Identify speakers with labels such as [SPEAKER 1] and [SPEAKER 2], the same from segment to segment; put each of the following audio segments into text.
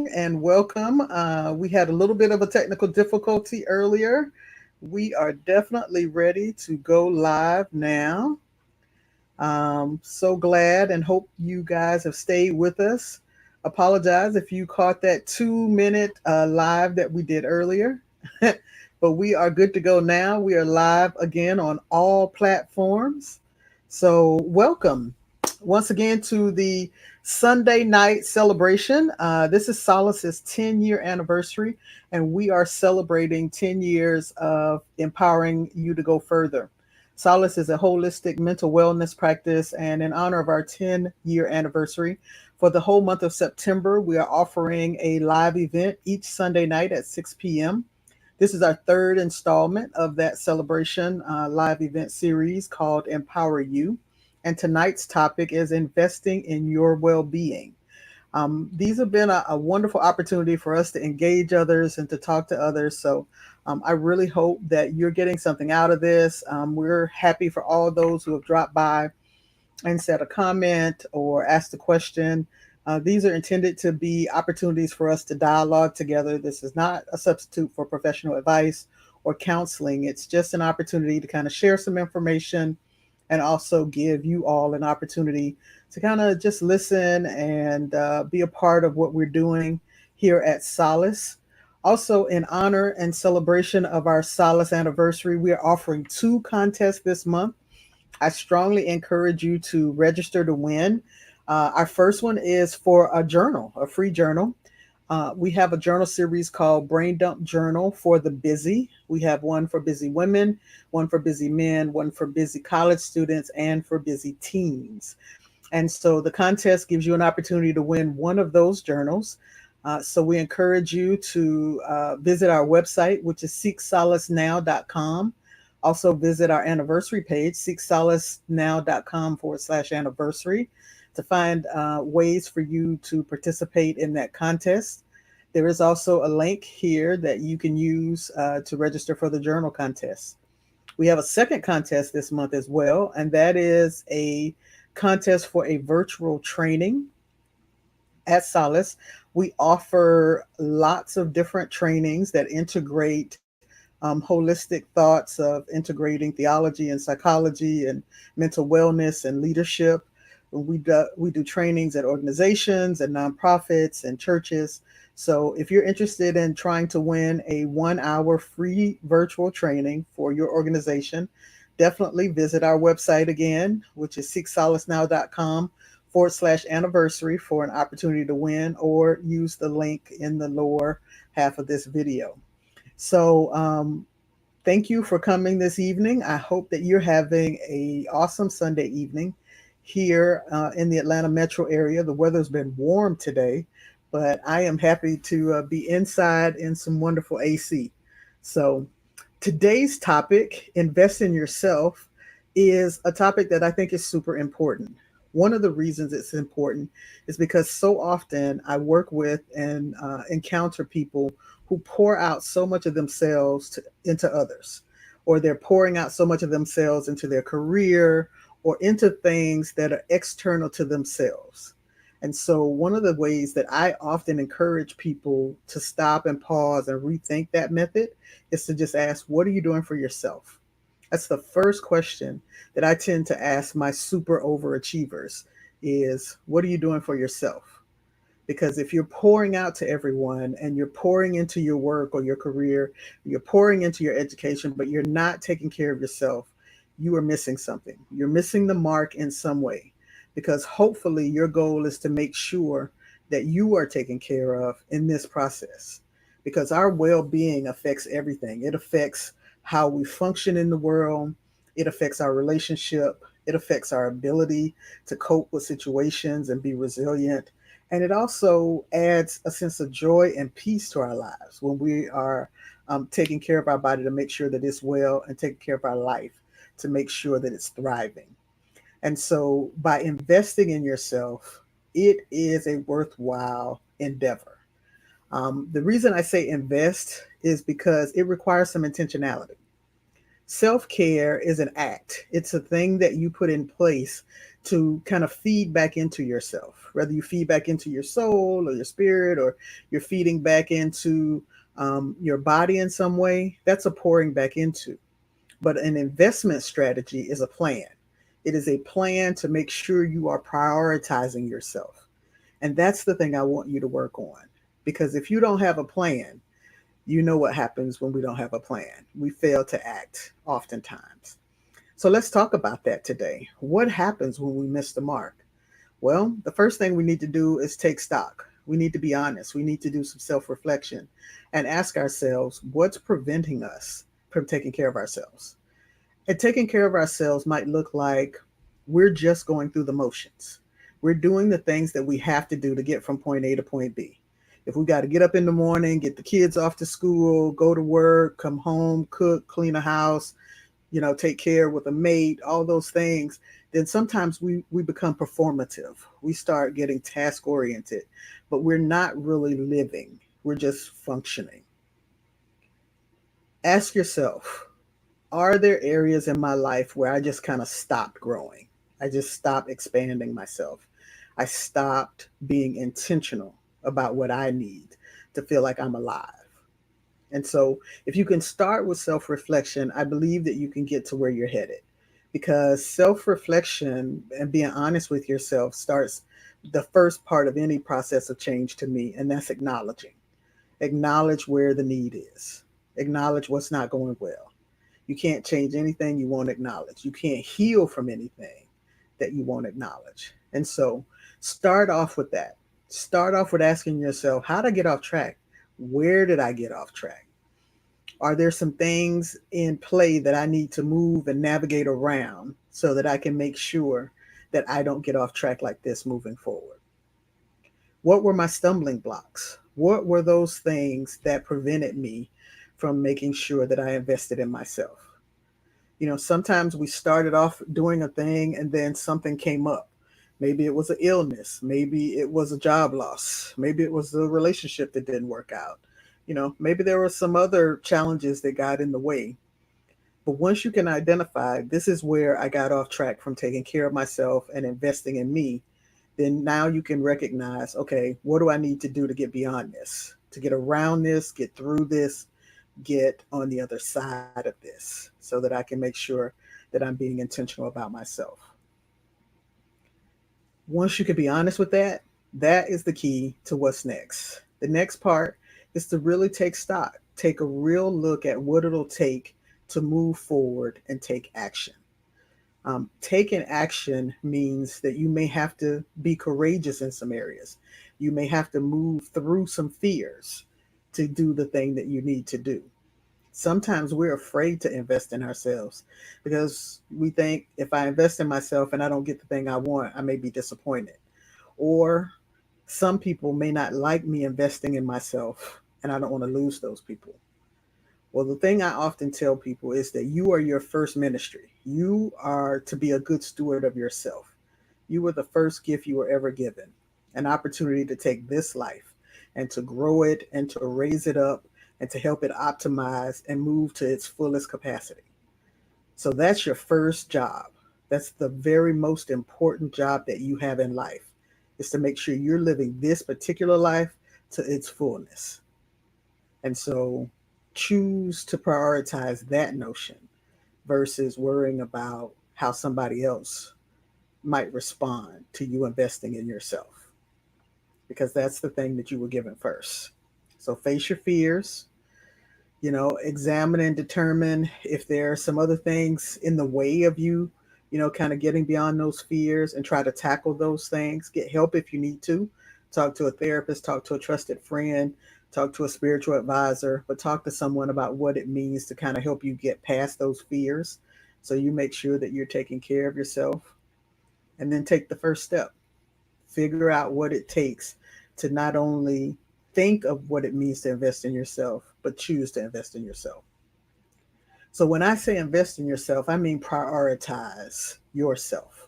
[SPEAKER 1] and welcome. We had a little bit of a technical difficulty earlier. We are definitely ready to go live now. So glad and hope you guys have stayed with us. Apologize if you caught that 2 minute live that we did earlier, but we are good to go now. We are live again on all platforms. So, welcome once again to the Sunday night celebration. This is Solace's 10-year anniversary, and we are celebrating 10 years of empowering you to go further. Solace is a holistic mental wellness practice, and in honor of our 10-year anniversary, for the whole month of September, we are offering a live event each Sunday night at 6 p.m. This is our third installment of that celebration live event series called Empower You. And tonight's topic is investing in your well being. These have been a wonderful opportunity for us to engage others and to talk to others. So I really hope that you're getting something out of this. We're happy for all those who have dropped by and said a comment or asked a question. These are intended to be opportunities for us to dialogue together. This is not a substitute for professional advice or counseling. It's just an opportunity to kind of share some information and also give you all an opportunity to kind of just listen and be a part of what we're doing here at Solace. Also, in honor and celebration of our Solace anniversary, we are offering two contests this month. I strongly encourage you to register to win. Our first one is for a journal, a free journal. We have a journal series called Brain Dump Journal for the Busy. We have one for busy women, one for busy men, one for busy college students, and for busy teens. And so the contest gives you an opportunity to win one of those journals. So we encourage you to visit our website, which is seeksolacenow.com. Also visit our anniversary page, seeksolacenow.com/anniversary, to find ways for you to participate in that contest. There is also a link here that you can use to register for the journal contest. We have a second contest this month as well, and that is a contest for a virtual training at Solace. We offer lots of different trainings that integrate holistic thoughts of integrating theology and psychology and mental wellness and leadership. We do trainings at organizations and nonprofits and churches. So if you're interested in trying to win a 1 hour free virtual training for your organization, definitely visit our website again, which is seeksolacenow.com/anniversary for an opportunity to win, or use the link in the lower half of this video. So thank you for coming this evening. I hope that you're having a awesome Sunday evening here in the Atlanta metro area. The weather's been warm today, but I am happy to be inside in some wonderful AC. So today's topic, invest in yourself, is a topic that I think is super important. One of the reasons it's important is because so often I work with and encounter people who pour out so much of themselves into others, or they're pouring out so much of themselves into their career or into things that are external to themselves. And so, one of the ways that I often encourage people to stop and pause and rethink that method is to just ask, what are you doing for yourself? That's the first question that I tend to ask my super overachievers is, what are you doing for yourself? Because if you're pouring out to everyone and you're pouring into your work or your career, you're pouring into your education, but you're not taking care of yourself, you are missing something. You're missing the mark in some way, because hopefully your goal is to make sure that you are taken care of in this process, because our well-being affects everything. It affects how we function in the world. It affects our relationship. It affects our ability to cope with situations and be resilient. And it also adds a sense of joy and peace to our lives when we are taking care of our body to make sure that it's well, and taking care of our life to make sure that it's thriving. And so by investing in yourself, it is a worthwhile endeavor. The reason I say invest is because it requires some intentionality. Self-care is an act. It's a thing that you put in place to kind of feed back into yourself, whether you feed back into your soul or your spirit, or you're feeding back into your body in some way. That's a pouring back into. But an investment strategy is a plan. It is a plan to make sure you are prioritizing yourself. And that's the thing I want you to work on. Because if you don't have a plan, you know what happens when we don't have a plan. We fail to act oftentimes. So let's talk about that today. What happens when we miss the mark? Well, the first thing we need to do is take stock. We need to be honest. We need to do some self reflection and ask ourselves what's preventing us from taking care of ourselves. And taking care of ourselves might look like we're just going through the motions. We're doing the things that we have to do to get from point A to point B. If we got to get up in the morning, get the kids off to school, go to work, come home, cook, clean a house, take care with a mate, all those things, then sometimes we become performative. We start getting task oriented, but we're not really living. We're just functioning. Ask yourself, are there areas in my life where I just kind of stopped growing? I just stopped expanding myself. I stopped being intentional about what I need to feel like I'm alive. And so, if you can start with self reflection, I believe that you can get to where you're headed. Because self reflection and being honest with yourself starts the first part of any process of change to me, and that's acknowledging. Acknowledge where the need is, acknowledge what's not going well. You can't change anything you won't acknowledge. You can't heal from anything that you won't acknowledge. And so start off with that. Start off with asking yourself, how did I get off track? Where did I get off track? Are there some things in play that I need to move and navigate around so that I can make sure that I don't get off track like this moving forward? What were my stumbling blocks? What were those things that prevented me from making sure that I invested in myself? Sometimes we started off doing a thing and then something came up. Maybe it was an illness. Maybe it was a job loss. Maybe it was a relationship that didn't work out. Maybe there were some other challenges that got in the way. But once you can identify, this is where I got off track from taking care of myself and investing in me, then now you can recognize, okay, what do I need to do to get beyond this, to get around this, get through this, get on the other side of this so that I can make sure that I'm being intentional about myself. Once you can be honest with that, that is the key to what's next. The next part is to really take stock, take a real look at what it'll take to move forward and take action. Taking action means that you may have to be courageous in some areas. You may have to move through some fears to do the thing that you need to do. Sometimes we're afraid to invest in ourselves because we think if I invest in myself and I don't get the thing I want, I may be disappointed. Or some people may not like me investing in myself and I don't want to lose those people. Well, the thing I often tell people is that you are your first ministry. You are to be a good steward of yourself. You were the first gift you were ever given, an opportunity to take this life and to grow it and to raise it up and to help it optimize and move to its fullest capacity. So that's your first job. That's the very most important job that you have in life, is to make sure you're living this particular life to its fullness. And so choose to prioritize that notion versus worrying about how somebody else might respond to you investing in yourself, because that's the thing that you were given first. So face your fears, examine and determine if there are some other things in the way of you, kind of getting beyond those fears and try to tackle those things. Get help if you need to. Talk to a therapist, talk to a trusted friend, talk to a spiritual advisor, but talk to someone about what it means to kind of help you get past those fears so you make sure that you're taking care of yourself. And then take the first step. Figure out what it takes to not only think of what it means to invest in yourself, but choose to invest in yourself. So when I say invest in yourself, I mean prioritize yourself.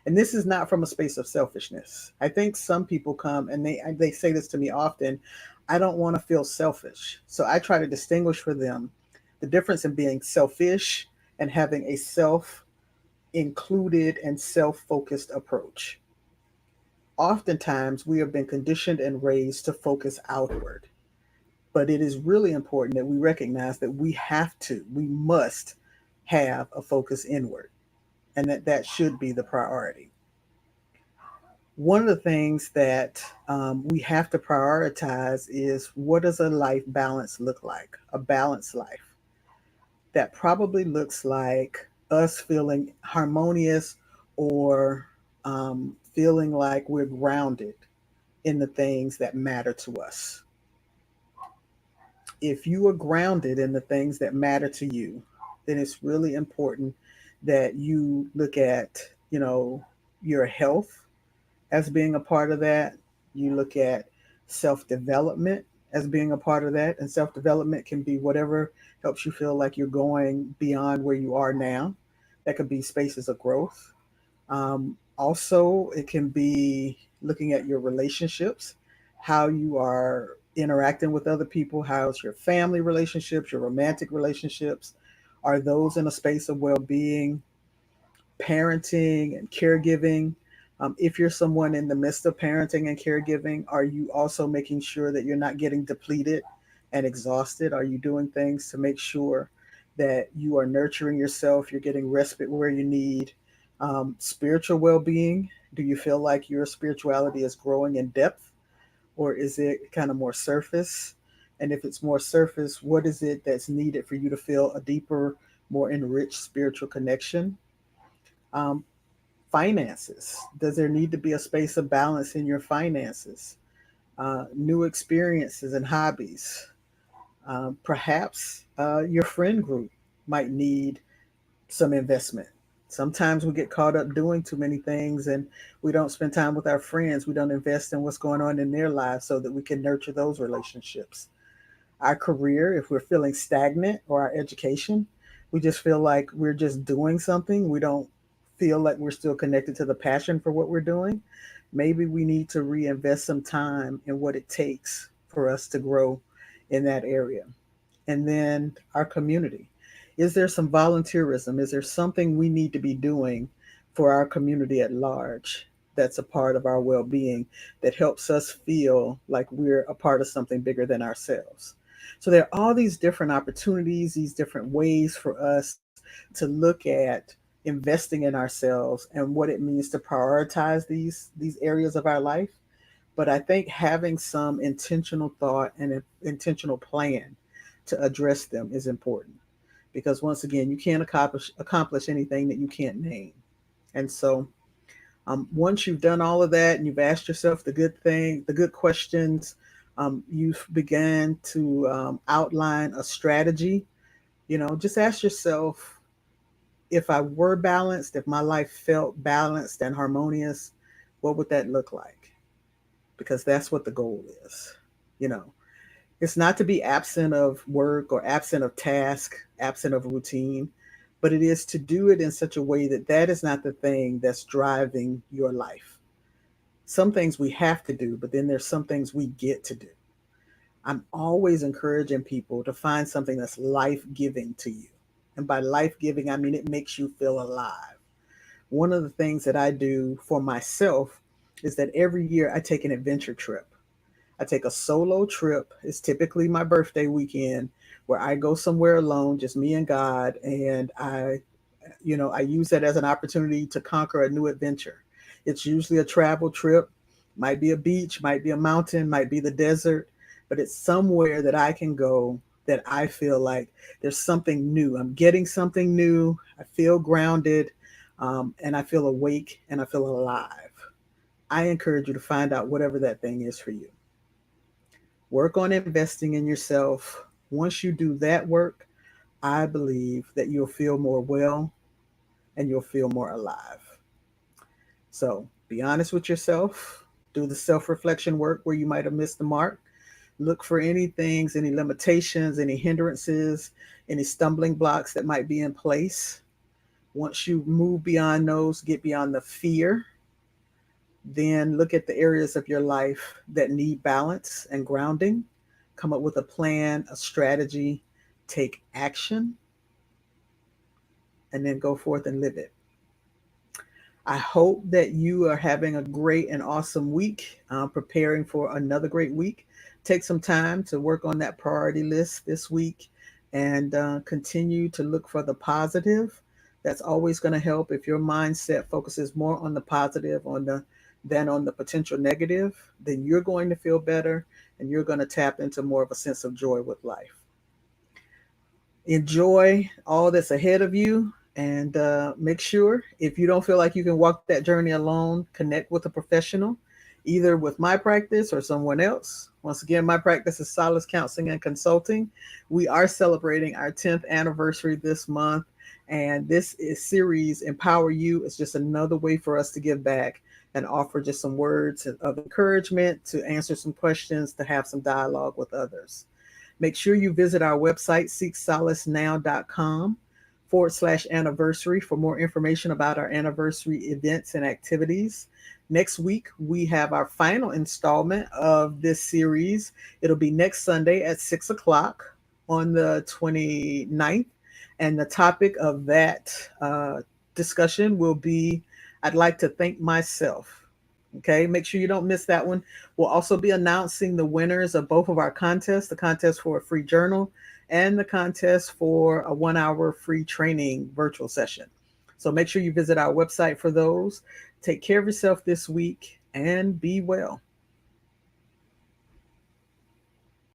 [SPEAKER 1] And this is not from a space of selfishness. I think some people come and they say this to me often, I don't want to feel selfish. So I try to distinguish for them the difference in being selfish and having a self included and self focused approach. Oftentimes, we have been conditioned and raised to focus outward, but it is really important that we recognize that we must have a focus inward, and that should be the priority. One of the things that we have to prioritize is, what does a life balance look like? A balanced life. That probably looks like us feeling harmonious, or feeling like we're grounded in the things that matter to us. If you are grounded in the things that matter to you, then it's really important that you look at, your health as being a part of that. You look at self development as being a part of that. And self development can be whatever helps you feel like you're going beyond where you are now. That could be spaces of growth. Also, it can be looking at your relationships, how you are interacting with other people, how's your family relationships, your romantic relationships. Are those in a space of well being? Parenting and caregiving. If you're someone in the midst of parenting and caregiving, are you also making sure that you're not getting depleted and exhausted? Are you doing things to make sure that you are nurturing yourself? You're getting respite where you need. Spiritual well being. Do you feel like your spirituality is growing in depth, or is it kind of more surface? And if it's more surface, what is it that's needed for you to feel a deeper, more enriched spiritual connection? Um, Finances. Does there need to be a space of balance in your finances? New experiences and hobbies. Perhaps your friend group might need some investment. Sometimes we get caught up doing too many things and we don't spend time with our friends. We don't invest in what's going on in their lives so that we can nurture those relationships. Our career, if we're feeling stagnant, or our education, we just feel like we're just doing something. We don't feel like we're still connected to the passion for what we're doing. Maybe we need to reinvest some time in what it takes for us to grow in that area. And then our community. Is there some volunteerism? Is there something we need to be doing for our community at large that's a part of our well being, that helps us feel like we're a part of something bigger than ourselves? So there are all these different opportunities, these different ways for us to look at investing in ourselves and what it means to prioritize these areas of our life. But I think having some intentional thought and an intentional plan to address them is important, because once again, you can't accomplish anything that you can't name. And so, once you've done all of that and you've asked yourself the good questions, you've began to outline a strategy. Just ask yourself, if I were balanced, if my life felt balanced and harmonious, what would that look like? Because that's what the goal is. You know, it's not to be absent of work or absent of task, absent of routine, but it is to do it in such a way that that is not the thing that's driving your life. Some things we have to do, but then there's some things we get to do. I'm always encouraging people to find something that's life giving to you. And by life giving, I mean it makes you feel alive. One of the things that I do for myself is that every year I take an adventure trip. I take a solo trip. It's typically my birthday weekend, where I go somewhere alone, just me and God, and I use that as an opportunity to conquer a new adventure. It's usually a travel trip, might be a beach, might be a mountain, might be the desert, but it's somewhere that I can go that I feel like there's something new. I'm getting something new. I feel grounded, and I feel awake and I feel alive. I encourage you to find out whatever that thing is for you. Work on investing in yourself. Once you do that work, I believe that you'll feel more well and you'll feel more alive. So be honest with yourself. Do the self reflection work where you might have missed the mark. Look for any things, any limitations, any hindrances, any stumbling blocks that might be in place. Once you move beyond those, get beyond the fear, then look at the areas of your life that need balance and grounding. Come up with a plan, a strategy, take action, and then go forth and live it. I hope that you are having a great and awesome week, preparing for another great week. Take some time to work on that priority list this week and continue to look for the positive. That's always going to help. If your mindset focuses more on the positive than on the potential negative, then you're going to feel better and you're going to tap into more of a sense of joy with life. Enjoy all that's ahead of you, and make sure, if you don't feel like you can walk that journey alone, connect with a professional, either with my practice or someone else. Once again, my practice is Solace Counseling and Consulting. We are celebrating our 10th anniversary this month, and this is series Empower You. It's just another way for us to give back and offer just some words of encouragement, to answer some questions, to have some dialogue with others. Make sure you visit our website, seeksolacenow.com/anniversary, for more information about our anniversary events and activities. Next week, we have our final installment of this series. It'll be next Sunday at 6 o'clock on the 29th. And the topic of that discussion will be, I'd like to thank myself. Okay, make sure you don't miss that one. We'll also be announcing the winners of both of our contests, the contest for a free journal and the contest for a 1 hour free training virtual session. So make sure you visit our website for those. Take care of yourself this week and be well.